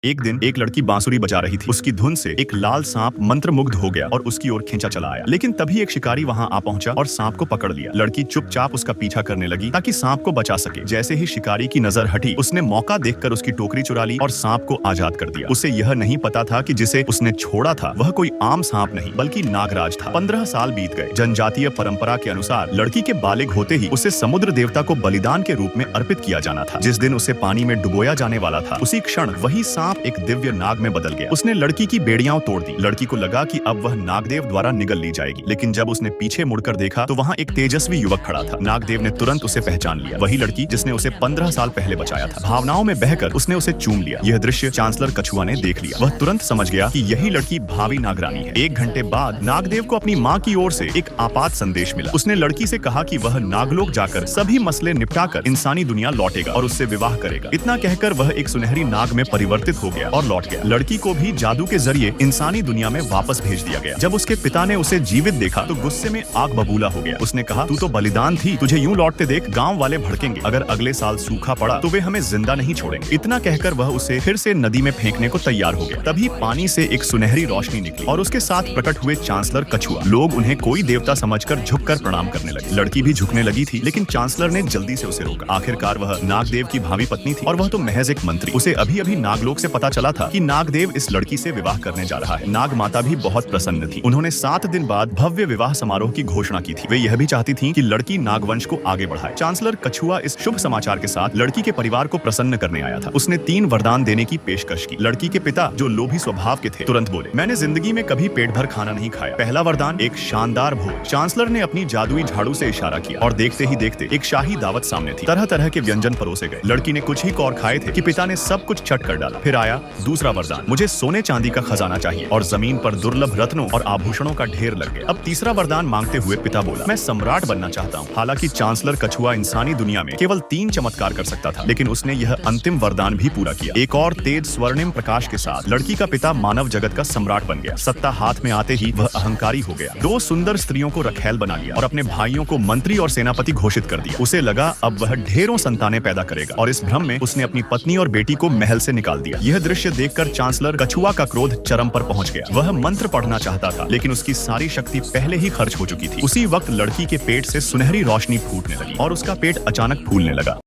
एक दिन एक लड़की बांसुरी बजा रही थी। उसकी धुन से एक लाल सांप मंत्रमुग्ध हो गया और उसकी ओर खींचा चला आया। लेकिन तभी एक शिकारी वहां आ पहुंचा और सांप को पकड़ लिया। लड़की चुपचाप उसका पीछा करने लगी ताकि सांप को बचा सके। जैसे ही शिकारी की नजर हटी, उसने मौका देखकर उसकी टोकरी चुरा ली और सांप को आजाद कर दिया। उसे यह नहीं पता था कि जिसे उसने छोड़ा था वह कोई आम सांप नहीं बल्कि नागराज था। 15 साल बीत गए। जनजातीय परंपरा के अनुसार लड़की के बालिग होते ही उसे समुद्र देवता को बलिदान के रूप में अर्पित किया जाना था। जिस दिन उसे पानी में डुबोया जाने वाला था, उसी क्षण वही सांप एक दिव्य नाग में बदल गया। उसने लड़की की बेड़ियां तोड़ दी। लड़की को लगा कि अब वह नागदेव द्वारा निगल ली जाएगी, लेकिन जब उसने पीछे मुड़कर देखा तो वहां एक तेजस्वी युवक खड़ा था। नागदेव ने तुरंत उसे पहचान लिया। वही लड़की जिसने उसे 15 साल पहले बचाया था। भावनाओं में बहकर उसने उसे चूम लिया। यह दृश्य चांसलर कछुआ ने देख लिया। वह तुरंत समझ गया कि यही लड़की भावी नागरानी है। 1 घंटे बाद नागदेव को अपनी माँ की ओर से एक आपात संदेश मिला। उसने लड़की से कहा कि वह नागलोक जाकर सभी मसले निपटाकर इंसानी दुनिया लौटेगा और उससे विवाह करेगा। इतना कहकर वह एक सुनहरी नाग में परिवर्तित हो गया और लौट गया। लड़की को भी जादू के जरिए इंसानी दुनिया में वापस भेज दिया गया। जब उसके पिता ने उसे जीवित देखा तो गुस्से में आग बबूला हो गया। उसने कहा, तू तो बलिदान थी, तुझे यूं लौटते देख गांव वाले भड़केंगे। अगर अगले साल सूखा पड़ा तो वे हमें जिंदा नहीं छोड़ेंगे। इतना कहकर वह उसे फिर से नदी में फेंकने को तैयार हो गया। तभी पानी से एक सुनहरी रोशनी निकली और उसके साथ प्रकट हुए चांसलर कछुआ। लोग उन्हें कोई देवता समझकर झुककर प्रणाम करने लगे। लड़की भी झुकने लगी थी, लेकिन चांसलर ने जल्दी से उसे रोका। आखिरकार वह नागदेव की भावी पत्नी थी और वह तो महज एक मंत्री। उसे अभी अभी नागलोक से पता चला था कि नागदेव इस लड़की से विवाह करने जा रहा है। नाग माता भी बहुत प्रसन्न थी। उन्होंने 7 दिन बाद भव्य विवाह समारोह की घोषणा की थी। वे यह भी चाहती थीं कि लड़की नागवंश को आगे बढ़ाए। चांसलर कछुआ इस शुभ समाचार के साथ लड़की के परिवार को प्रसन्न करने आया था। उसने 3 वरदान देने की पेशकश की। लड़की के पिता, जो लोभी स्वभाव के थे, तुरंत बोले, मैंने जिंदगी में कभी पेट भर खाना नहीं खाया। पहला वरदान, एक शानदार भोज। चांसलर ने अपनी जादुई झाड़ू से इशारा किया और देखते ही देखते एक शाही दावत सामने थी। तरह तरह के व्यंजन परोसे गए। लड़की ने कुछ ही कौर खाए थे कि पिता ने सब कुछ छट कर डाला। फिर आया दूसरा वरदान, मुझे सोने चांदी का खजाना चाहिए और जमीन पर दुर्लभ रत्नों और आभूषणों का ढेर लग गया। अब तीसरा वरदान मांगते हुए पिता बोला, मैं सम्राट बनना चाहता हूँ। हालांकि चांसलर कछुआ इंसानी दुनिया में केवल 3 चमत्कार कर सकता था, लेकिन उसने यह अंतिम वरदान भी पूरा किया। एक और तेज स्वर्णिम प्रकाश के साथ लड़की का पिता मानव जगत का सम्राट बन गया। सत्ता हाथ में आते ही वह अहंकारी हो गया। 2 सुंदर स्त्रियों को रखैल बना लिया और अपने भाइयों को मंत्री और सेनापति घोषित कर दिया। उसे लगा अब वह ढेरों संतानें पैदा करेगा और इस भ्रम में उसने अपनी पत्नी और बेटी को महल से निकाल दिया। यह दृश्य देखकर चांसलर कछुआ का क्रोध चरम पर पहुंच गया। वह मंत्र पढ़ना चाहता था, लेकिन उसकी सारी शक्ति पहले ही खर्च हो चुकी थी। उसी वक्त लड़की के पेट से सुनहरी रोशनी फूटने लगी और उसका पेट अचानक फूलने लगा।